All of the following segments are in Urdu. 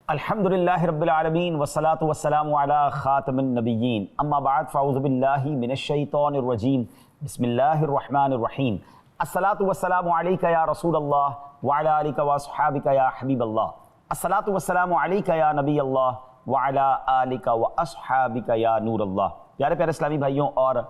الحمدللہ رب العالمین والصلاة والسلام علی خاتم النبیین اما بعد فاعوذ باللہ من الشیطان الرجیم بسم اللہ الرحمن الرحیم الصلاة والسلام علیک یا رسول اللہ وعلی آلک واصحابک یا حبیب اللہ الصلاة والسلام علیک یا نبی اللہ وعلی آلک واصحابک یا نور اللہ۔ پیارے پیارے اسلامی بھائیوں اور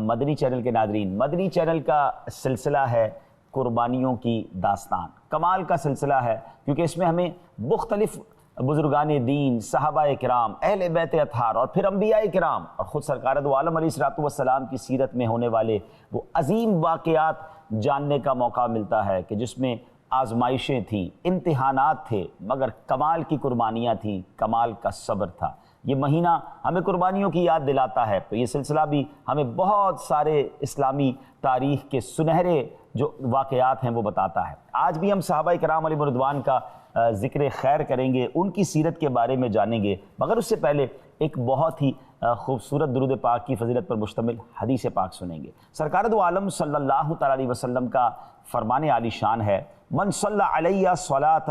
مدنی چینل کے ناظرین، مدنی چینل کا سلسلہ ہے قربانیوں کی داستان، کمال کا سلسلہ ہے کیونکہ اس میں ہمیں مختلف بزرگان دین، صحابہ کرام، اہل بیت اطہار اور پھر انبیاء کرام اور خود سرکار دو عالم علیہ السلام کی سیرت میں ہونے والے وہ عظیم واقعات جاننے کا موقع ملتا ہے کہ جس میں آزمائشیں تھیں، امتحانات تھے، مگر کمال کی قربانیاں تھیں، کمال کا صبر تھا۔ یہ مہینہ ہمیں قربانیوں کی یاد دلاتا ہے، تو یہ سلسلہ بھی ہمیں بہت سارے اسلامی تاریخ کے سنہرے جو واقعات ہیں وہ بتاتا ہے۔ آج بھی ہم صحابہ کرام علیہم رضوان کا ذکر خیر کریں گے، ان کی سیرت کے بارے میں جانیں گے، مگر اس سے پہلے ایک بہت ہی خوبصورت درود پاک کی فضیلت پر مشتمل حدیث پاک سنیں گے۔ سرکار دو عالم صلی اللہ تعالی علیہ وسلم کا فرمان عالی شان ہے، من صلی علیہ صلاۃ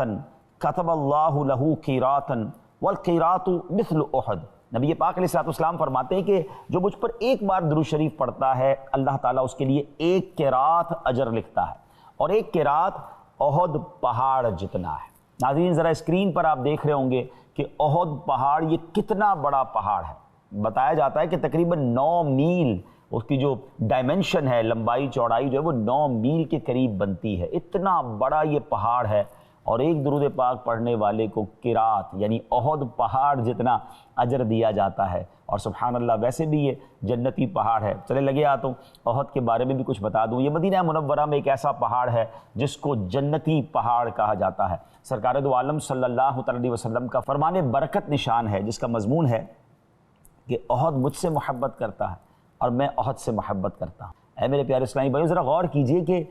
کتب اللہ لہ قیراطا والقیراط مثل احد۔ نبی پاک علیہ السلام فرماتے ہیں کہ جو مجھ پر ایک بار درود شریف پڑھتا ہے، اللہ تعالیٰ اس کے لیے ایک قیراط اجر لکھتا ہے، اور ایک قیراط احد پہاڑ جتنا ہے۔ ناظرین ذرا اسکرین پر آپ دیکھ رہے ہوں گے کہ احد پہاڑ یہ کتنا بڑا پہاڑ ہے۔ بتایا جاتا ہے کہ تقریباً 9 میل اس کی جو ڈائمنشن ہے، لمبائی چوڑائی جو ہے وہ 9 میل کے قریب بنتی ہے، اتنا بڑا یہ پہاڑ ہے، اور ایک درود پاک پڑھنے والے کو قیراط یعنی احد پہاڑ جتنا اجر دیا جاتا ہے۔ اور سبحان اللہ ویسے بھی یہ جنتی پہاڑ ہے۔ چلے لگے آتا احد کے بارے میں بھی کچھ بتا دوں۔ یہ مدینہ منورہ میں ایک ایسا پہاڑ ہے جس کو جنتی پہاڑ کہا جاتا ہے۔ سرکار دو عالم صلی اللہ علیہ وسلم کا فرمان برکت نشان ہے، جس کا مضمون ہے کہ احد مجھ سے محبت کرتا ہے اور میں احد سے محبت کرتا ہوں۔ اے میرے پیارے اسلامی بھائیو ذرا غور کیجئے کہ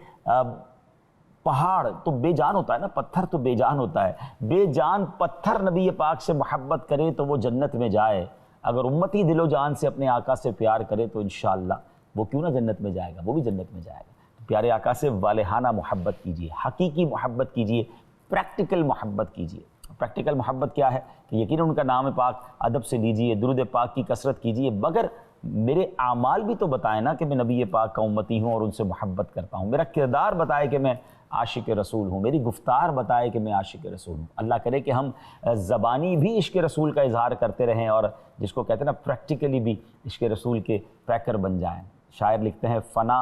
پہاڑ تو بے جان ہوتا ہے نا، پتھر تو بے جان ہوتا ہے، بے جان پتھر نبی پاک سے محبت کرے تو وہ جنت میں جائے، اگر امتی دل و جان سے اپنے آقا سے پیار کرے تو انشاءاللہ وہ کیوں نہ جنت میں جائے گا، وہ بھی جنت میں جائے گا۔ پیارے آقا سے والہانہ محبت کیجئے، حقیقی محبت کیجئے، پریکٹیکل محبت کیجئے۔ پریکٹیکل محبت کیا ہے کہ یقیناً ان کا نام پاک ادب سے لیجئے، درود پاک کی کثرت کیجئے، مگر میرے اعمال بھی تو بتائیں نا کہ میں نبی پاک کا امتی ہوں اور ان سے محبت کرتا ہوں، میرا کردار بتائے کہ میں عاشق رسول ہوں، میری گفتار بتائے کہ میں عاشق رسول ہوں۔ اللہ کرے کہ ہم زبانی بھی عشق رسول کا اظہار کرتے رہیں اور جس کو کہتے ہیں نا پریکٹیکلی بھی عشق رسول کے پیکر بن جائیں۔ شاعر لکھتے ہیں فنا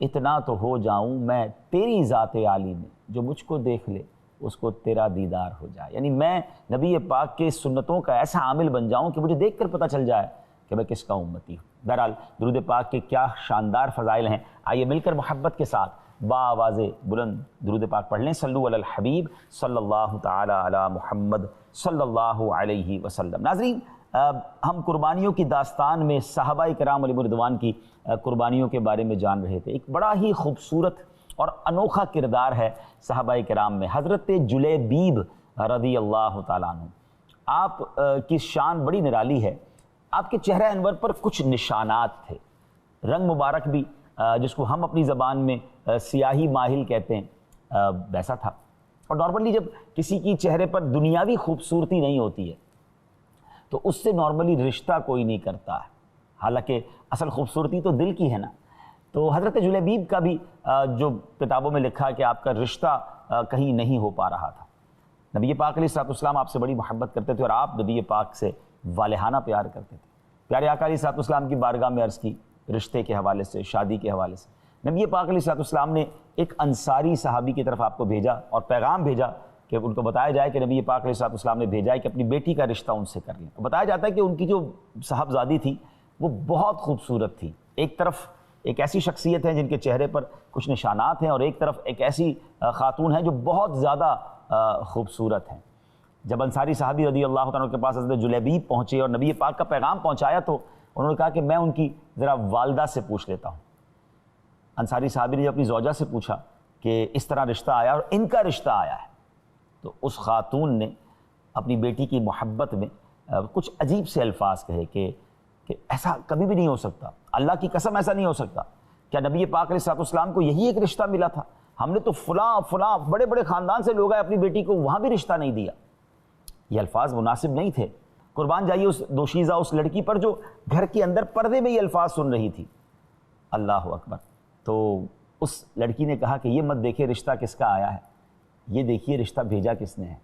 اتنا تو ہو جاؤں میں تیری ذات عالی میں، جو مجھ کو دیکھ لے اس کو تیرا دیدار ہو جائے، یعنی میں نبی پاک کے سنتوں کا ایسا عامل بن جاؤں کہ مجھے دیکھ کر پتہ چل جائے کہ میں کس کا امتی ہوں۔ بہرحال درود پاک کے کیا شاندار فضائل ہیں، آئیے مل کر محبت کے ساتھ با آواز بلند درود پاک پڑھ لیں۔ صلو علی الحبیب صلی اللہ تعالی علی محمد صلی اللہ علیہ وسلم۔ ناظرین ہم قربانیوں کی داستان میں صحابہ کرام علیہم رضوان کی قربانیوں کے بارے میں جان رہے تھے۔ ایک بڑا ہی خوبصورت اور انوکھا کردار ہے صحابہ کرام میں، حضرت جلیبیب رضی اللہ تعالیٰ عنہ۔ آپ کی شان بڑی نرالی ہے، آپ کے چہرہ انور پر کچھ نشانات تھے، رنگ مبارک بھی جس کو ہم اپنی زبان میں سیاہی ماہل کہتے ہیں ویسا تھا، اور نارملی جب کسی کی چہرے پر دنیاوی خوبصورتی نہیں ہوتی ہے تو اس سے نارملی رشتہ کوئی نہیں کرتا ہے، حالانکہ اصل خوبصورتی تو دل کی ہے نا۔ تو حضرت جلیبیب کا بھی جو کتابوں میں لکھا کہ آپ کا رشتہ کہیں نہیں ہو پا رہا تھا۔ نبی پاک علیہ السلام آپ سے بڑی محبت کرتے تھے اور آپ نبی پاک سے والہانہ پیار کرتے تھے۔ پیارے آقا علیہ السلام کی بارگاہ میں عرض کی رشتے کے حوالے سے، شادی کے حوالے سے۔ نبی پاک علیہ السلام نے ایک انصاری صحابی کی طرف آپ کو بھیجا اور پیغام بھیجا کہ ان کو بتایا جائے کہ نبی پاک علیہ السلام نے بھیجا ہے کہ اپنی بیٹی کا رشتہ ان سے کر لیں۔ تو بتایا جاتا ہے کہ ان کی جو صاحبزادی تھی وہ بہت خوبصورت تھی، ایک طرف ایک ایسی شخصیت ہے جن کے چہرے پر کچھ نشانات ہیں، اور ایک طرف ایک ایسی خاتون ہے جو بہت زیادہ خوبصورت ہیں۔ جب انصاری صحابی رضی اللہ عنہ کے پاس حضرت جلیبیب پہنچے اور نبی پاک کا پیغام پہنچایا تو انہوں نے کہا کہ میں ان کی ذرا والدہ سے پوچھ لیتا ہوں۔ انصاری صحابی نے اپنی زوجہ سے پوچھا کہ اس طرح رشتہ آیا اور ان کا رشتہ آیا ہے، تو اس خاتون نے اپنی بیٹی کی محبت میں کچھ عجیب سے الفاظ کہے کہ ایسا کبھی بھی نہیں ہو سکتا، اللہ کی قسم ایسا نہیں ہو سکتا، کیا نبی پاک علیہ السلام کو یہی ایک رشتہ ملا تھا؟ ہم نے تو فلاں بڑے بڑے خاندان سے لوگ ہیں، اپنی بیٹی کو وہاں بھی رشتہ نہیں دیا۔ یہ الفاظ مناسب نہیں تھے. قربان جائیے اس دوشیزہ اس لڑکی پر جو گھر کے اندر پردے میں یہ الفاظ سن رہی تھی. اللہ اکبر. تو اس لڑکی نے کہا کہ یہ مت دیکھے رشتہ کس کا آیا ہے, یہ دیکھیے رشتہ بھیجا کس نے ہے.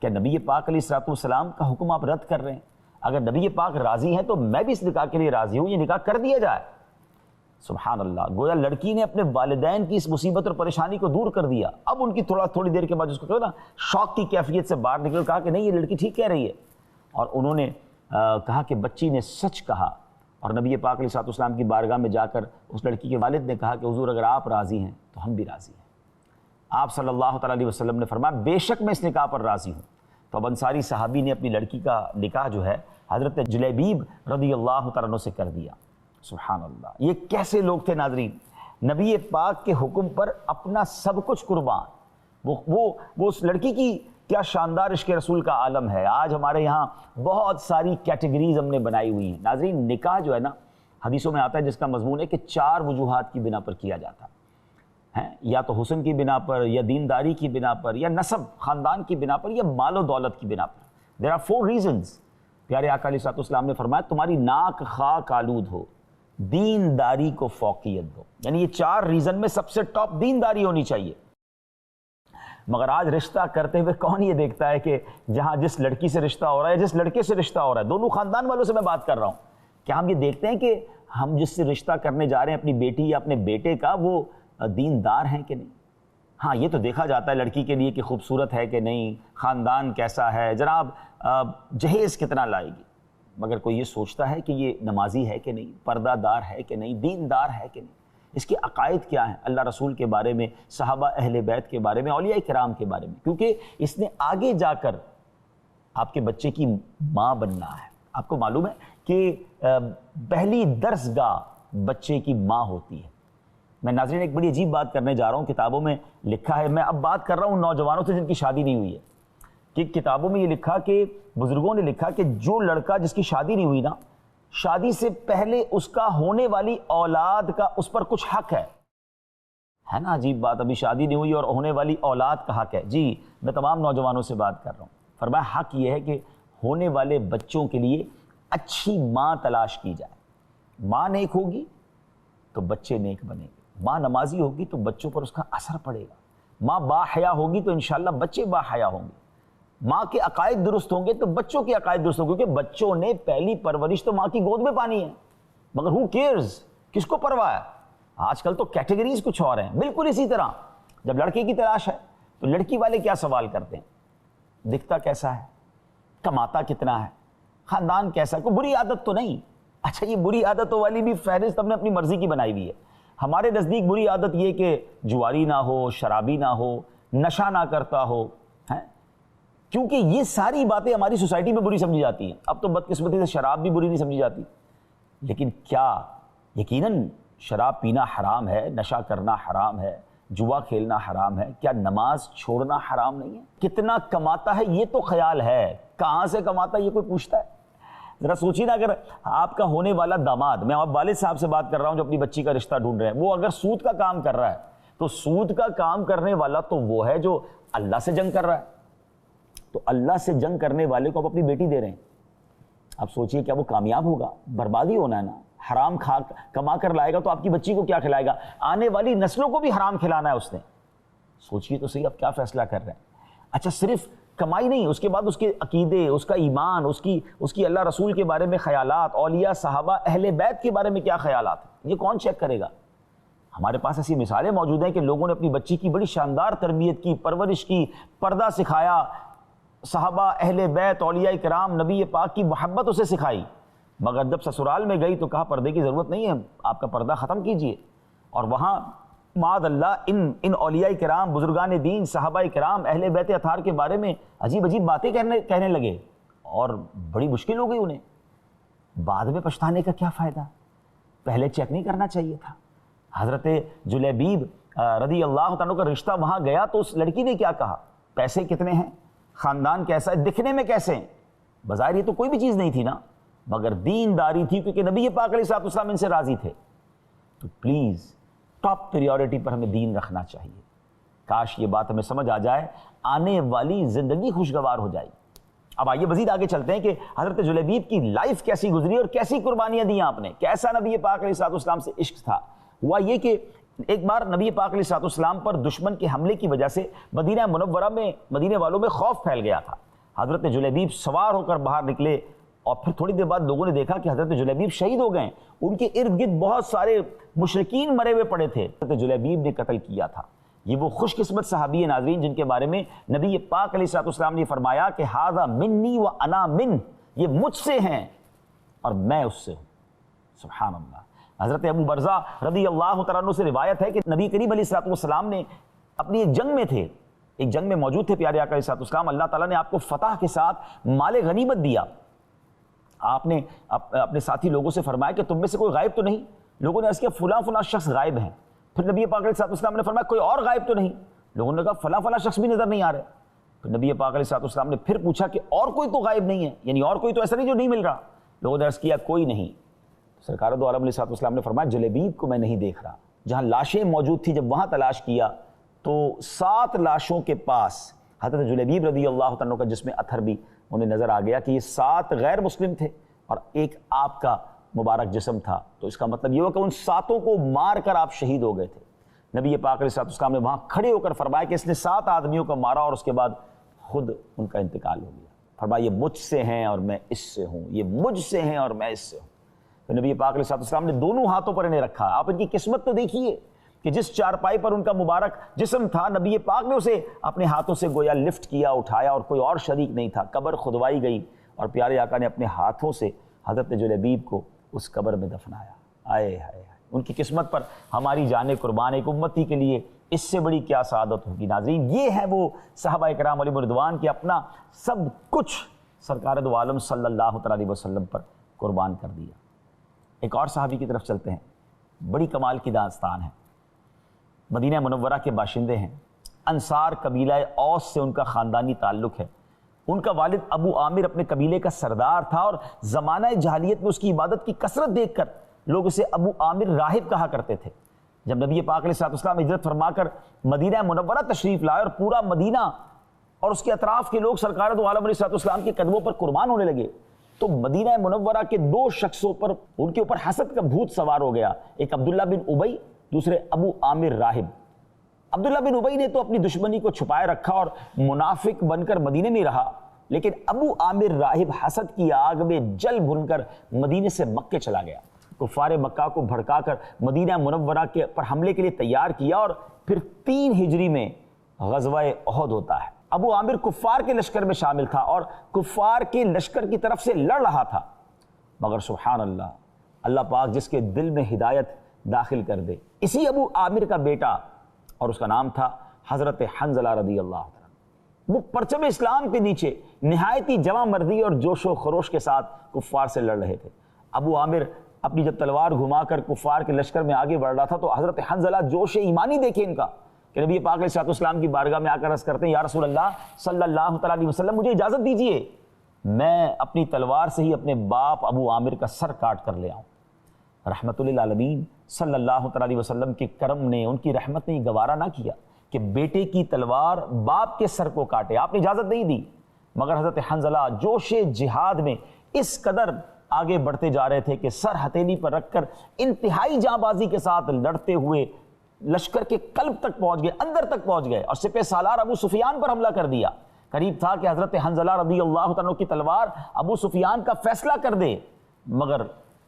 کیا نبی پاک علیہ الصلوۃ والسلام کا حکم آپ رد کر رہے ہیں؟ اگر نبی پاک راضی ہیں تو میں بھی اس نکاح کے لیے راضی ہوں, یہ نکاح کر دیا جائے. سبحان اللہ. گویا لڑکی نے اپنے والدین کی اس مصیبت اور پریشانی کو دور کر دیا. اب ان کی تھوڑی دیر کے بعد اس کو نا شوق کی کیفیت سے باہر نکل, کہا کہ نہیں یہ لڑکی ٹھیک کہہ رہی ہے. اور انہوں نے کہا کہ بچی نے سچ کہا. اور نبی پاک علیہ الصلوۃ والسلام کی بارگاہ میں جا کر اس لڑکی کے والد نے کہا کہ حضور اگر آپ راضی ہیں تو ہم بھی راضی ہیں. آپ صلی اللہ تعالیٰ علیہ وسلم نے فرمایا بے شک میں اس نکاح پر راضی ہوں. تو اب انصاری صحابی نے اپنی لڑکی کا نکاح جو ہے حضرت جلیبیب رضی اللہ تعالیٰ عنہ سے کر دیا. سبحان اللہ. یہ کیسے لوگ تھے ناظرین, نبی پاک کے حکم پر اپنا سب کچھ قربان. وہ اس لڑکی کی کیا شاندار عشق رسول کا عالم ہے. آج ہمارے یہاں بہت ساری کیٹیگریز ہم نے بنائی ہوئی ہیں ناظرین. نکاح جو ہے نا حدیثوں میں آتا ہے جس کا مضمون ہے کہ 4 وجوہات کی بنا پر کیا جاتا ہے, یا تو حسن کی بنا پر, یا دینداری کی بنا پر, یا نسب خاندان کی بنا پر, یا مال و دولت کی بنا پر. There are 4 reasons. پیارے آقا علیہ الصلوۃ والسلام نے فرمایا تمہاری ناک خاک آلود ہو, دینداری کو فوقیت دو. یعنی یہ 4 ریزن میں سب سے ٹاپ دینداری ہونی چاہیے. مگر آج رشتہ کرتے ہوئے کون یہ دیکھتا ہے کہ جہاں جس لڑکی سے رشتہ ہو رہا ہے, جس لڑکے سے رشتہ ہو رہا ہے, دونوں خاندان والوں سے میں بات کر رہا ہوں, کیا ہم یہ دیکھتے ہیں کہ ہم جس سے رشتہ کرنے جا رہے ہیں اپنی بیٹی یا اپنے بیٹے کا وہ دیندار ہیں کہ نہیں؟ ہاں یہ تو دیکھا جاتا ہے لڑکی کے لیے کہ خوبصورت ہے کہ نہیں, خاندان کیسا ہے, جناب جہیز کتنا لائے گی. مگر کوئی یہ سوچتا ہے کہ یہ نمازی ہے کہ نہیں, پردہ دار ہے کہ نہیں, دیندار ہے کہ نہیں, اس کے عقائد کیا ہیں اللہ رسول کے بارے میں, صحابہ اہل بیت کے بارے میں, اولیاء کرام کے بارے میں. کیونکہ اس نے آگے جا کر آپ کے بچے کی ماں بننا ہے. آپ کو معلوم ہے کہ پہلی درسگاہ بچے کی ماں ہوتی ہے. میں ناظرین ایک بڑی عجیب بات کرنے جا رہا ہوں. کتابوں میں لکھا ہے, میں اب بات کر رہا ہوں نوجوانوں سے جن کی شادی نہیں ہوئی ہے, کہ کتابوں میں یہ لکھا کہ بزرگوں نے لکھا کہ جو لڑکا جس کی شادی نہیں ہوئی نا, شادی سے پہلے اس کا ہونے والی اولاد کا اس پر کچھ حق ہے نا. عجیب بات, ابھی شادی نہیں ہوئی اور ہونے والی اولاد کا حق ہے. جی میں تمام نوجوانوں سے بات کر رہا ہوں. فرمایا حق یہ ہے کہ ہونے والے بچوں کے لیے اچھی ماں تلاش کی جائے. ماں نیک ہوگی تو بچے نیک بنیں گے, ماں نمازی ہوگی تو بچوں پر اس کا اثر پڑے گا, ماں با حیا ہوگی تو انشاءاللہ بچے با حیا ہوں گے, ماں کے عقائد درست ہوں گے تو بچوں کے عقائد درست ہوں گے, کیونکہ بچوں نے پہلی پرورش تو ماں کی گود میں پانی ہے. مگر who cares, کس کو پرواہ ہے. آج کل تو کیٹیگریز کچھ اور ہیں. بالکل اسی طرح جب لڑکے کی تلاش ہے تو لڑکی والے کیا سوال کرتے ہیں, دکھتا کیسا ہے, کماتا کتنا ہے, خاندان کیسا ہے, کوئی بری عادت تو نہیں. اچھا یہ بری عادتوں والی بھی فہرست ہم نے اپنی مرضی کی بنائی ہوئی ہے. ہمارے نزدیک بری عادت یہ کہ جواری نہ ہو, شرابی نہ ہو, نشہ نہ کرتا ہو, کیونکہ یہ ساری باتیں ہماری سوسائٹی میں بری سمجھی جاتی ہیں. اب تو بدقسمتی سے شراب بھی بری نہیں سمجھی جاتی. لیکن کیا یقیناً شراب پینا حرام ہے, نشہ کرنا حرام ہے, جوا کھیلنا حرام ہے, کیا نماز چھوڑنا حرام نہیں ہے؟ کتنا کماتا ہے یہ تو خیال ہے, کہاں سے کماتا ہے یہ کوئی پوچھتا ہے؟ ذرا سوچیے نا, اگر آپ کا ہونے والا داماد, میں آپ والد صاحب سے بات کر رہا ہوں جو اپنی بچی کا رشتہ ڈھونڈ رہے ہیں, وہ اگر سود کا کام کر رہا ہے تو سود کا کام کرنے والا تو وہ ہے جو اللہ سے جنگ کر رہا ہے. تو اللہ سے جنگ کرنے والے کو آپ اپنی بیٹی دے رہے ہیں. آپ سوچئے کیا وہ کامیاب ہوگا؟ بربادی ہونا ہے نا. حرام کما کر لائے گا تو آپ کی بچی کو کیا کھلائے گا؟ آنے والی نسلوں کو بھی حرام کھلانا ہے اس نے. سوچئے تو صحیح آپ کیا فیصلہ کر رہے ہیں. اچھا صرف کمائی نہیں, اس کے بعد اس کے عقیدے, اس کا ایمان, اس کی اللہ رسول کے بارے میں خیالات, اولیاء صحابہ اہل بیت کے بارے میں کیا خیالات, یہ کون چیک کرے گا؟ ہمارے پاس ایسی مثالیں موجود ہیں کہ لوگوں نے اپنی بچی کی بڑی شاندار تربیت کی, پرورش کی, پردہ سکھایا, صحابہ اہل بیت اولیاء کرام نبی پاک کی محبت اسے سکھائی, مگر جب سسرال میں گئی تو کہا پردے کی ضرورت نہیں ہے, آپ کا پردہ ختم کیجئے. اور وہاں معاذ اللہ ان اولیاء کرام, بزرگان دین, صحابہ کرام اہل بیت اطہار کے بارے میں عجیب عجیب باتیں کہنے لگے, اور بڑی مشکل ہو گئی انہیں. بعد میں پچھتانے کا کیا فائدہ, پہلے چیک نہیں کرنا چاہیے تھا. حضرت جلیبیب رضی اللہ تعالیٰ کا رشتہ وہاں گیا تو اس لڑکی نے کیا کہا, پیسے کتنے ہیں, خاندان کیسا ہے, دکھنے میں کیسے ہیں. بظاہر یہ تو کوئی بھی چیز نہیں تھی نا, مگر دینداری تھی, کیونکہ نبی پاک علیہ الصلوۃ والسلام ان سے راضی تھے. تو پلیز ٹاپ پریورٹی پر ہمیں دین رکھنا چاہیے. کاش یہ بات ہمیں سمجھ آ جائے, آنے والی زندگی خوشگوار ہو جائے. اب آئیے مزید آگے چلتے ہیں کہ حضرت جلیبیب کی لائف کیسی گزری اور کیسی قربانیاں دیں آپ نے، کیسا نبی پاک علیہ الصلوۃ والسلام سے عشق تھا۔ ہوا یہ کہ ایک بار نبی پاک علیہ الصلوۃ والسلام پر دشمن کے حملے کی وجہ سے مدینہ منورہ میں مدینے والوں میں خوف پھیل گیا تھا۔ حضرت جلیبیب سوار ہو کر باہر نکلے اور پھر تھوڑی دیر بعد لوگوں نے دیکھا کہ حضرت جلیبیب شہید ہو گئے، ان کے ارد گرد بہت سارے مشرکین مرے ہوئے پڑے تھے، حضرت جلیبیب نے قتل کیا تھا۔ یہ وہ خوش قسمت صحابی ناظرین جن کے بارے میں نبی پاک علیہ الصلوۃ والسلام نے فرمایا کہ ھذا منی و انا من، یہ مجھ سے ہیں اور میں اس سے ہوں۔ سبحان اللہ۔ حضرت ابو برزہ رضی اللہ تعالیٰ عنہ سے روایت ہے کہ نبی کریم علیہ الصلوۃ والسلام نے اپنی ایک جنگ میں تھے، ایک جنگ میں موجود تھے پیارے آقا علیہ الصلوۃ والسلام، اللہ تعالیٰ نے آپ کو فتح کے ساتھ مال غنیمت دیا۔ آپ نے اپنے ساتھی لوگوں سے فرمایا کہ تم میں سے کوئی غائب تو نہیں؟ لوگوں نے عرض کیا فلاں فلاں شخص غائب ہیں۔ پھر نبی پاک علیہ الصلوۃ والسلام نے فرمایا کوئی اور غائب تو نہیں؟ لوگوں نے کہا فلاں فلاں شخص بھی نظر نہیں آ رہے۔ پھر نبی پاک علیہ الصلوۃ والسلام نے پھر پوچھا کہ اور کوئی تو غائب نہیں ہے، یعنی اور کوئی تو ایسا نہیں جو نہیں مل رہا؟ لوگوں نے عرض کیا کوئی نہیں۔ سرکار دو عالم علیہ الصلوۃ والسلام نے فرمایا جلیبیب کو میں نہیں دیکھ رہا۔ جہاں لاشیں موجود تھی جب وہاں تلاش کیا تو 7 لاشوں کے پاس حضرت جلیبیب رضی اللہ تعالیٰ کا جسم اطہر بھی انہیں نظر آ گیا کہ یہ 7 غیر مسلم تھے اور ایک آپ کا مبارک جسم تھا۔ تو اس کا مطلب یہ ہوا کہ ان 7 کو مار کر آپ شہید ہو گئے تھے۔ نبی پاک علیہ الصلوۃ والسلام نے وہاں کھڑے ہو کر فرمایا کہ اس نے 7 آدمیوں کو مارا اور اس کے بعد خود ان کا انتقال ہو گیا۔ فرمایا یہ مجھ سے ہیں اور میں اس سے ہوں، یہ مجھ سے ہیں اور میں اس سے ہوں۔ تو نبی پاک علیہ الصلوۃ والسلام نے دونوں ہاتھوں پر انہیں رکھا۔ آپ ان کی قسمت تو دیکھیے کہ جس چارپائی پر ان کا مبارک جسم تھا نبی پاک نے اسے اپنے ہاتھوں سے گویا لفٹ کیا، اٹھایا، اور کوئی اور شریک نہیں تھا۔ قبر کھدوائی گئی اور پیارے آقا نے اپنے ہاتھوں سے حضرت جلیبیب کو اس قبر میں دفنایا۔ آئے ہائے، ان کی قسمت پر ہماری جانیں قربان، ایک امتی کے لیے اس سے بڑی کیا سعادت ہوگی۔ ناظرین یہ ہے وہ صحابہ کرام علیہم رضوان کی اپنا سب کچھ سرکار دو عالم صلی اللہ علیہ وسلم پر قربان کر دیا۔ ایک اور صحابی کی طرف چلتے ہیں، بڑی کمال کی داستان ہے۔ مدینہ منورہ کے باشندے ہیں، انصار قبیلہ اوس سے ان کا خاندانی تعلق ہے۔ ان کا والد ابو عامر اپنے قبیلے کا سردار تھا اور زمانہ جاہلیت میں اس کی عبادت کی کثرت دیکھ کر لوگ اسے ابو عامر راہب کہا کرتے تھے۔ جب نبی پاک علیہ الصلوۃ والسلام ہجرت فرما کر مدینہ منورہ تشریف لائے اور پورا مدینہ اور اس کے اطراف کے لوگ سرکار دو عالم علیہ الصلوۃ والسلام کے قدموں پر قربان ہونے لگے تو مدینہ منورہ کے 2 شخصوں پر ان کے اوپر حسد کا بھوت سوار ہو گیا، ایک عبداللہ بن ابی، دوسرے ابو عامر راہب۔ عبداللہ بن ابی نے تو اپنی دشمنی کو چھپائے رکھا اور منافق بن کر مدینے میں رہا، لیکن ابو عامر راہب حسد کی آگ میں جل بھن کر مدینے سے مکے چلا گیا۔ کفار مکہ کو بھڑکا کر مدینہ منورہ کے پر حملے کے لیے تیار کیا اور پھر 3 ہجری میں غزوہ احد ہوتا ہے۔ ابو عامر کفار کے لشکر میں شامل تھا اور کفار کے لشکر کی طرف سے لڑ رہا تھا، مگر سبحان اللہ، اللہ پاک جس کے دل میں ہدایت داخل کر دے، اسی ابو عامر کا بیٹا اور اس کا نام تھا حضرت حنظلہ رضی اللہ عنہ، وہ پرچم اسلام کے نیچے نہایت ہی جواں مردی اور جوش و خروش کے ساتھ کفار سے لڑ رہے تھے۔ ابو عامر اپنی جب تلوار گھما کر کفار کے لشکر میں آگے بڑھ رہا تھا تو حضرت حنظلہ جوش ایمانی دیکھے ان کا کہ نبی پاک علیہ الصلوۃ والسلام کی بارگاہ میں آ کر عرض کرتے ہیں یا رسول اللہ صلی اللہ تعالیٰ علیہ وسلم، مجھے اجازت دیجئے میں اپنی تلوار سے ہی اپنے باپ ابو عامر کا سر کاٹ کر لے آؤں۔ رحمت للعالمین صلی اللہ تعالیٰ علیہ وسلم کے کرم نے، ان کی رحمت نے گوارا نہ کیا کہ بیٹے کی تلوار باپ کے سر کو کاٹے، آپ نے اجازت نہیں دی، مگر حضرت حنظلہ جوش جہاد میں اس قدر آگے بڑھتے جا رہے تھے کہ سر ہتھیلی پر رکھ کر انتہائی جاں بازی کے ساتھ لڑتے ہوئے لشکر کے قلب تک پہنچ گئے، اندر تک پہنچ گئے اور سپہ سالار ابو سفیان پر حملہ کر دیا۔ قریب تھا کہ حضرت حنظلہ رضی اللہ عنہ کی تلوار ابو سفیان کا فیصلہ کر دے، مگر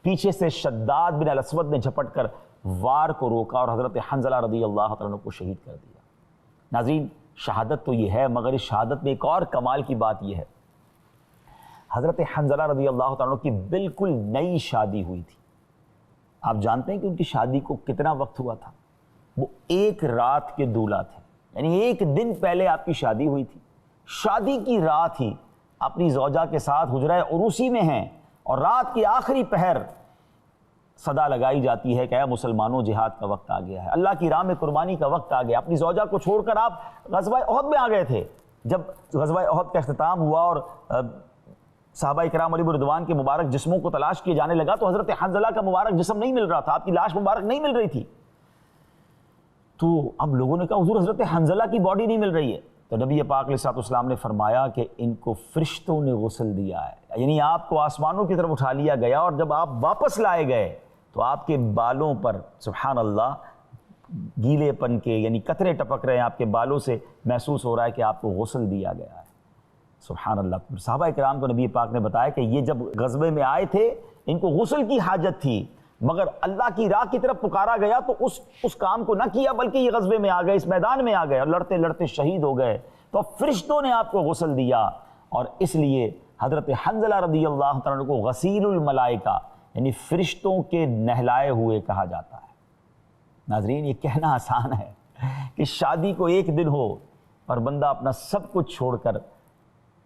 پیچھے سے شداد بن الاسود نے جھپٹ کر وار کو روکا اور حضرت حنظلہ رضی اللہ عنہ کو شہید کر دیا۔ ناظرین شہادت تو یہ ہے، مگر اس شہادت میں ایک اور کمال کی بات یہ ہے، حضرت حنظلہ رضی اللہ عنہ کی بالکل نئی شادی ہوئی تھی۔ آپ جانتے ہیں کہ ان کی شادی کو کتنا وقت ہوا تھا؟ وہ 1 رات کے دولہ تھے، یعنی 1 دن پہلے آپ کی شادی ہوئی تھی، شادی کی رات ہی اپنی زوجہ کے ساتھ حجرہ عروسی میں ہیں اور رات کی آخری پہر صدا لگائی جاتی ہے کہ اے مسلمانوں جہاد کا وقت آ گیا ہے، اللہ کی راہ میں قربانی کا وقت آ گیا۔ اپنی زوجہ کو چھوڑ کر آپ غزوہ احد میں آ گئے تھے۔ جب غزوہ احد کا اختتام ہوا اور صحابہ کرام علیہم رضوان کے مبارک جسموں کو تلاش کیے جانے لگا تو حضرت حنظلہ کا مبارک جسم نہیں مل رہا تھا، آپ کی لاش مبارک نہیں مل رہی تھی۔ تو اب لوگوں نے کہا حضور حضرت حنظلہ کی باڈی نہیں مل رہی ہے، تو نبی پاک علیہ السلام نے فرمایا کہ ان کو فرشتوں نے غسل دیا ہے، یعنی آپ کو آسمانوں کی طرف اٹھا لیا گیا، اور جب آپ واپس لائے گئے تو آپ کے بالوں پر سبحان اللہ گیلے پن کے یعنی قطرے ٹپک رہے ہیں، آپ کے بالوں سے محسوس ہو رہا ہے کہ آپ کو غسل دیا گیا ہے۔ سبحان اللہ۔ صحابہ کرام کو نبی پاک نے بتایا کہ یہ جب غزوے میں آئے تھے ان کو غسل کی حاجت تھی، مگر اللہ کی راہ کی طرف پکارا گیا تو اس کام کو نہ کیا، بلکہ یہ غزوے میں آ گئے، اس میدان میں آ گئے اور لڑتے لڑتے شہید ہو گئے، تو فرشتوں نے آپ کو غسل دیا، اور اس لیے حضرت حنظلہ رضی اللہ تعالیٰ کو غسیل الملائکہ یعنی فرشتوں کے نہلائے ہوئے کہا جاتا ہے۔ ناظرین، یہ کہنا آسان ہے کہ شادی کو ایک دن ہو اور بندہ اپنا سب کچھ چھوڑ کر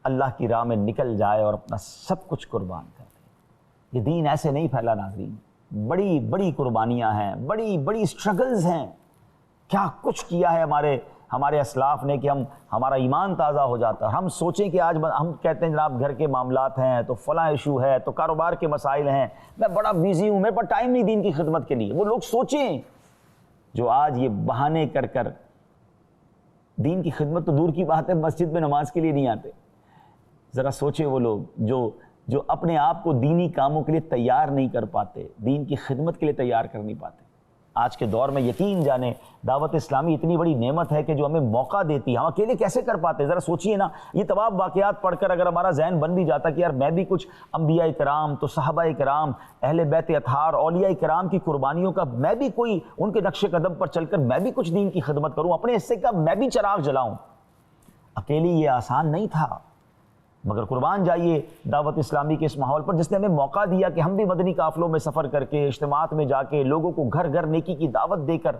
اللہ کی راہ میں نکل جائے اور اپنا سب کچھ قربان کر دے۔ یہ دین ایسے نہیں پھیلا ناظرین، بڑی بڑی قربانیاں ہیں، بڑی بڑی سٹرگلز ہیں، کیا کچھ کیا ہے ہمارے اسلاف نے کہ ہمارا ایمان تازہ ہو جاتا ہے۔ ہم سوچیں کہ آج ہم کہتے ہیں جناب گھر کے معاملات ہیں تو فلاں ایشو ہے تو کاروبار کے مسائل ہیں، میں بڑا بیزی ہوں، میرے پاس ٹائم نہیں دین کی خدمت کے لیے۔ وہ لوگ سوچیں جو آج یہ بہانے کر دین کی خدمت تو دور کی بات ہے، مسجد میں نماز کے لیے نہیں آتے۔ ذرا سوچیں وہ لوگ جو اپنے آپ کو دینی کاموں کے لیے تیار نہیں کر پاتے، دین کی خدمت کے لیے تیار کر نہیں پاتے۔ آج کے دور میں یقین جانے دعوت اسلامی اتنی بڑی نعمت ہے کہ جو ہمیں موقع دیتی ہے، ہم اکیلے کیسے کر پاتے؟ ذرا سوچئے نا، یہ تمام واقعات پڑھ کر اگر ہمارا ذہن بن بھی جاتا کہ یار میں بھی کچھ انبیاء کرام، تو صحابہ کرام، اہل بیت اطہار، اولیاء کرام کی قربانیوں کا میں بھی کوئی ان کے نقش قدم پر چل کر میں بھی کچھ دین کی خدمت کروں، اپنے حصے کا میں بھی چراغ جلاؤں۔ اکیلی یہ آسان نہیں تھا، مگر قربان جائیے دعوت اسلامی کے اس ماحول پر جس نے ہمیں موقع دیا کہ ہم بھی مدنی قافلوں میں سفر کر کے، اجتماعات میں جا کے، لوگوں کو گھر گھر نیکی کی دعوت دے کر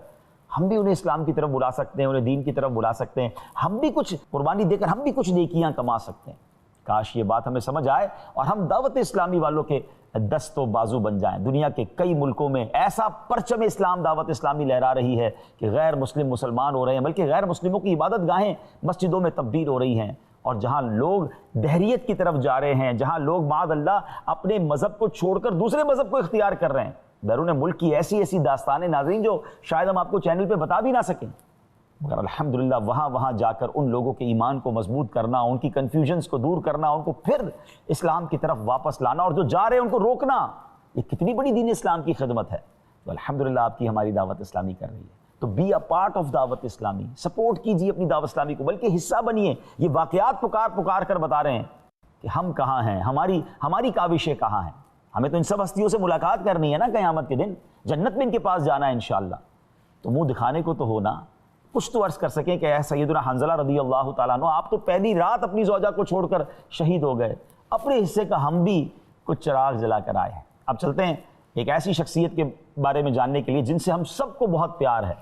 ہم بھی انہیں اسلام کی طرف بلا سکتے ہیں، انہیں دین کی طرف بلا سکتے ہیں، ہم بھی کچھ قربانی دے کر ہم بھی کچھ نیکیاں کما سکتے ہیں۔ کاش یہ بات ہمیں سمجھ آئے اور ہم دعوت اسلامی والوں کے دست و بازو بن جائیں۔ دنیا کے کئی ملکوں میں ایسا پرچم اسلام دعوت اسلامی لہرا رہی ہے کہ غیر مسلم مسلمان ہو رہے ہیں، بلکہ غیر مسلموں کی عبادت گاہیں مسجدوں میں تبدیل ہو رہی ہیں، اور جہاں لوگ دہریت کی طرف جا رہے ہیں، جہاں لوگ معاذ اللہ اپنے مذہب کو چھوڑ کر دوسرے مذہب کو اختیار کر رہے ہیں۔ بیرون ملک کی ایسی داستانیں ناظرین جو شاید ہم آپ کو چینل پہ بتا بھی نہ سکیں، مگر الحمدللہ وہاں جا کر ان لوگوں کے ایمان کو مضبوط کرنا، ان کی کنفیوژنز کو دور کرنا، ان کو پھر اسلام کی طرف واپس لانا، اور جو جا رہے ہیں ان کو روکنا، یہ کتنی بڑی دین اسلام کی خدمت ہے۔ تو الحمدللہ آپ کی ہماری دعوت اسلامی کر رہی ہے، تو بی اے پارٹ آف دعوت اسلامی، سپورٹ کیجیے اپنی دعوت اسلامی کو، بلکہ حصہ بنیے۔ یہ واقعات پکار کر بتا رہے ہیں کہ ہم کہاں ہیں، ہماری کاوشیں کہاں ہیں۔ ہمیں تو ان سب ہستیوں سے ملاقات کرنی ہے نا قیامت کے دن، جنت میں ان کے پاس جانا ہے انشاءاللہ، تو منہ دکھانے کو تو ہونا، کچھ تو عرض کر سکیں کہ اے سیدنا حنظلہ رضی اللہ تعالیٰ عنہ، آپ تو پہلی رات اپنی زوجہ کو چھوڑ کر شہید ہو گئے، اپنے حصے کا ہم بھی کچھ چراغ جلا کر آئے ہیں۔ اب چلتے ہیں ایک ایسی شخصیت کے بارے میں جاننے کے لیے جن سے ہم سب کو بہت پیار ہے،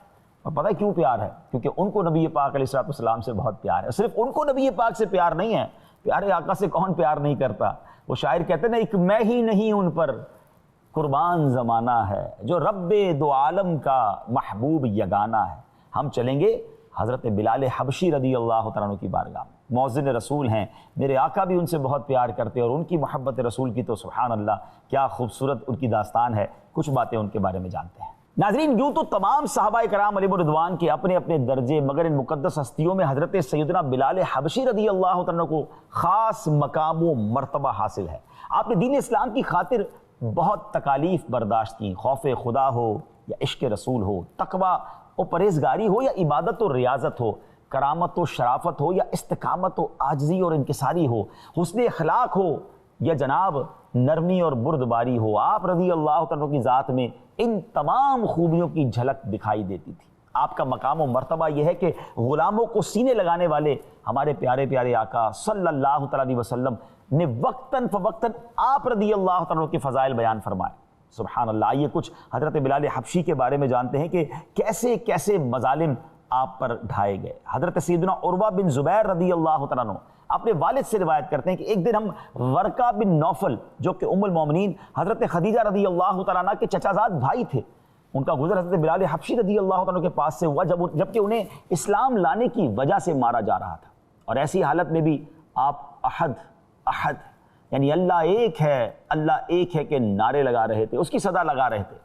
اور پتہ ہے کیوں پیار ہے؟ کیونکہ ان کو نبی پاک علیہ السلام سے بہت پیار ہے۔ صرف ان کو نبی پاک سے پیار نہیں ہے، پیارے آقا سے کون پیار نہیں کرتا؟ وہ شاعر کہتے ہیں نا، ایک میں ہی نہیں ان پر قربان زمانہ ہے، جو رب دو عالم کا محبوب یگانہ ہے۔ ہم چلیں گے حضرت بلال حبشی رضی اللہ تعالیٰ عنہ کی بارگاہ میں، مؤذن رسول ہیں، میرے آقا بھی ان سے بہت پیار کرتے اور ان کی محبت رسول کی تو سبحان اللہ کیا خوبصورت ان کی داستان ہے۔ کچھ باتیں ان کے بارے میں جانتے ہیں۔ ناظرین، یوں تو تمام صحابہ کرام علیہم الرضوان کے اپنے اپنے درجے، مگر ان مقدس ہستیوں میں حضرت سیدنا بلال حبشی رضی اللہ تعالیٰ کو خاص مقام و مرتبہ حاصل ہے۔ آپ نے دین اسلام کی خاطر بہت تکالیف برداشت کی، خوف خدا ہو یا عشق رسول ہو، تقویٰ و پرہیزگاری ہو یا عبادت و ریاضت ہو، کرامت و شرافت ہو یا استقامت و عاجزی اور انکساری ہو، حسن اخلاق ہو یا جناب نرمی اور بردباری ہو، آپ رضی اللہ تعالیٰ کی ذات میں ان تمام خوبیوں کی جھلک دکھائی دیتی تھی۔ آپ کا مقام و مرتبہ یہ ہے کہ غلاموں کو سینے لگانے والے ہمارے پیارے پیارے آقا صلی اللہ تعالیٰ علیہ وسلم نے وقتاً فوقتاً آپ رضی اللہ تعالیٰ کے فضائل بیان فرمائے۔ سبحان اللہ۔ آئیے کچھ حضرت بلال حبشی کے بارے میں جانتے ہیں کہ کیسے کیسے مظالم آپ پر ڈھائے گئے۔ حضرت سیدنا عروہ بن زبیر رضی اللہ تعالیٰ عنہ اپنے والد سے روایت کرتے ہیں کہ ایک دن ہم ورقہ بن نوفل جو کہ ام المومنین حضرت خدیجہ رضی اللہ تعالیٰ عنہ کے چچا زاد بھائی تھے، ان کا گزر حضرت بلال حبشی رضی اللہ تعالیٰ عنہ کے پاس سے ہوا جبکہ انہیں اسلام لانے کی وجہ سے مارا جا رہا تھا، اور ایسی حالت میں بھی آپ احد یعنی اللہ ایک ہے کہ نعرے لگا رہے تھے، اس کی صدا لگا رہے تھے۔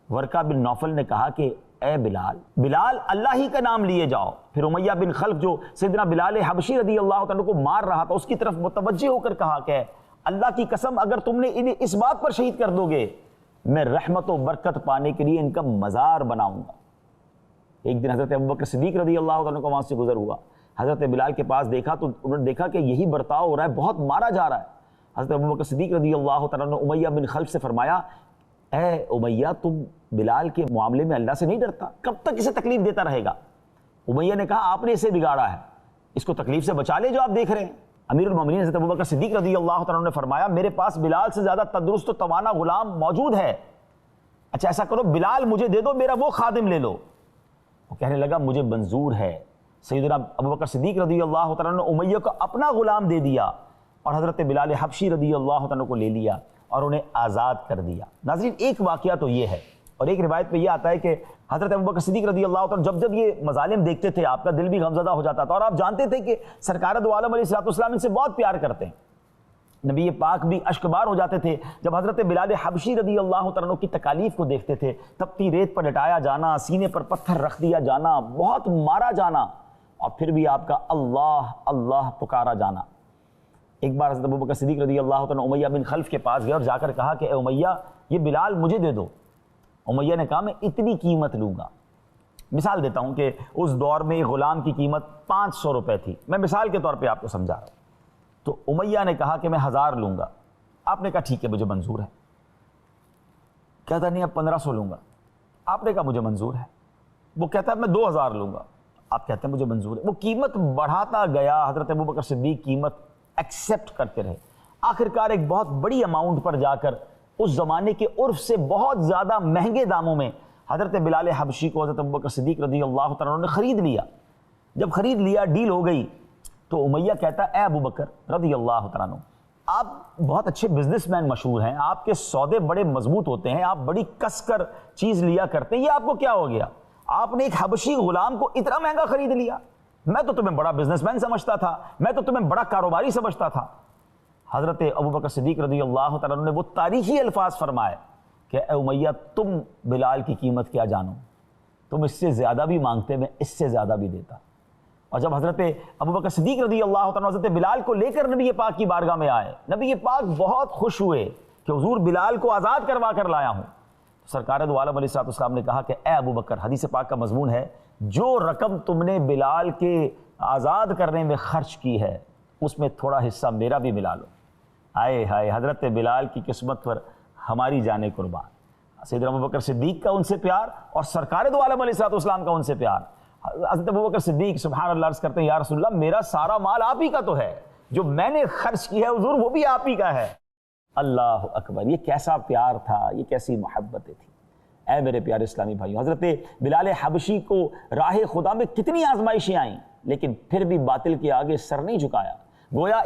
ورقہ بن نوفل نے کہا کہ اے بلال، بلال اللہ ہی کا نام لیے جاؤ۔ پھر امیہ بن خلف جو سیدنا بلال حبشی رضی اللہ عنہ کو مار رہا تھا، اس کی طرف متوجہ ہو کر کہا کہ اللہ کی قسم اگر تم نے انہیں اس بات پر شہید کر دو گے، میں رحمت و برکت پانے کے لیے ان کا مزار بناؤں گا۔ ایک دن حضرت ابوبکر صدیق رضی اللہ عنہ کو وہاں سے گزر ہوا، حضرت بلال کے پاس دیکھا تو انہوں نے دیکھا کہ یہی برتاؤ ہو رہا ہے، بہت مارا جا رہا ہے۔ حضرت ابوبکر صدیق رضی اللہ عنہ نے امیہ بن خلف سے فرمایا، اے امیہ تم بلال کے معاملے میں اللہ سے نہیں ڈرتا؟ کب تک اسے تکلیف دیتا رہے گا؟ امیہ نے کہا آپ نے اسے بگاڑا ہے، اس کو تکلیف سے بچا لے جو آپ دیکھ رہے ہیں۔ امیر المومنین حضرت ابوبکر صدیق رضی اللہ عنہ نے فرمایا، میرے پاس بلال سے زیادہ تندرست و توانا غلام موجود ہے، اچھا ایسا کرو بلال مجھے دے دو، میرا وہ خادم لے لو۔ وہ کہنے لگا مجھے منظور ہے۔ سیدنا ابوبکر صدیق رضی اللہ عنہ نے امیہ کو اپنا غلام دے دیا اور حضرت بلال حبشی رضی اللہ عنہ کو لے لیا اور انہیں آزاد کر دیا۔ ناظرین ایک واقعہ تو یہ ہے، اور ایک روایت پہ یہ آتا ہے کہ حضرت ابوبکر صدیق رضی اللہ عنہ جب یہ مظالم دیکھتے تھے آپ کا دل بھی غمزدہ ہو جاتا تھا، اور آپ جانتے تھے کہ سرکار دو عالم علیہ السلام ان سے بہت پیار کرتے ہیں۔ نبی پاک بھی اشکبار ہو جاتے تھے جب حضرت بلال حبشی رضی اللہ عنہ کی تکالیف کو دیکھتے تھے، تپتی ریت پر لٹایا جانا، سینے پر پتھر رکھ دیا جانا، بہت مارا جانا، اور پھر بھی آپ کا اللہ اللہ پکارا جانا۔ ایک بار حضرت ابوبکر صدیق رضی اللہ عنہ امیہ بن خلف کے پاس گئے اور جا کر کہا کہ اے امیہ یہ بلال مجھے دے دو۔ امیہ نے کہا میں اتنی قیمت لوں گا۔ مثال دیتا ہوں کہ اس دور میں غلام کی قیمت 500 روپے تھی، میں مثال کے طور پہ آپ کو سمجھا رہا ہوں۔ تو امیہ نے کہا کہ میں 1000 لوں گا۔ آپ نے کہا ٹھیک ہے مجھے منظور ہے۔ کہتا نہیں اب 1500 لوں گا۔ آپ نے کہا مجھے منظور ہے۔ وہ کہتا ہے میں 2000 لوں گا۔ آپ کہتے ہیں مجھے منظور ہے۔ وہ قیمت بڑھاتا گیا، حضرت ابوبکر صدیق قیمت ایکسیپٹ کرتے رہے۔ آخرکار ایک بہت بڑی اماؤنٹ پر جا کر اس زمانے کے عرف سے بہت زیادہ مہنگے داموں میں حضرت بلال حبشی کو حضرت ابوبکر صدیق رضی اللہ عنہ نے خرید لیا۔ جب خرید لیا، ڈیل ہو گئی، تو امیہ کہتا ہے اے ابوبکر رضی اللہ عنہ آپ بہت اچھے بزنس مین مشہور ہیں، آپ کے سودے بڑے مضبوط ہوتے ہیں، آپ بڑی کس کر چیز لیا کرتے ہیں، یہ آپ کو کیا ہو گیا؟ آپ نے ایک حبشی غلام کو اتنا مہنگا خرید لیا؟ میں تو تمہیں بڑا بزنس مین سمجھتا تھا، میں تو تمہیں بڑا کاروباری سمجھتا تھا۔ حضرت ابوبکر صدیق رضی اللہ عنہ نے وہ تاریخی الفاظ فرمائے کہ اے امیہ تم بلال کی قیمت کیا جانو، تم اس سے زیادہ بھی مانگتے، میں اس سے زیادہ بھی دیتا۔ اور جب حضرت ابوبکر صدیق رضی اللہ عنہ حضرت بلال کو لے کر نبی پاک کی بارگاہ میں آئے، نبی پاک بہت خوش ہوئے کہ حضور بلال کو آزاد کروا کر لایا ہوں۔ سرکار دو عالم علیہ السلام نے کہا کہ اے ابوبکر، حدیث پاک کا مضمون ہے، جو رقم تم نے بلال کے آزاد کرنے میں خرچ کی ہے اس میں تھوڑا حصہ میرا بھی ملا لو۔ آئے ہائے، حضرت بلال کی قسمت پر ہماری جانیں قربان۔ سیدنا ابوبکر صدیق کا ان سے پیار اور سرکار دو عالم علیہ السلام کا ان سے پیار۔ حضرت ابوبکر صدیق سبحان اللہ عرض کرتے ہیں یا رسول اللہ میرا سارا مال آپ ہی کا تو ہے، جو میں نے خرچ کیا ہے حضور وہ بھی آپ ہی کا ہے۔ اللہ اکبر، یہ کیسا پیار تھا، یہ کیسی محبتیں تھیں۔ اے میرے پیارے اسلامی بھائیوں، حضرت بلال حبشی کو راہ خدا میں کتنی آزمائشیں آئیں، لیکن پھر بھی باطل کے آگے سر نہیں جھکایا۔ گویا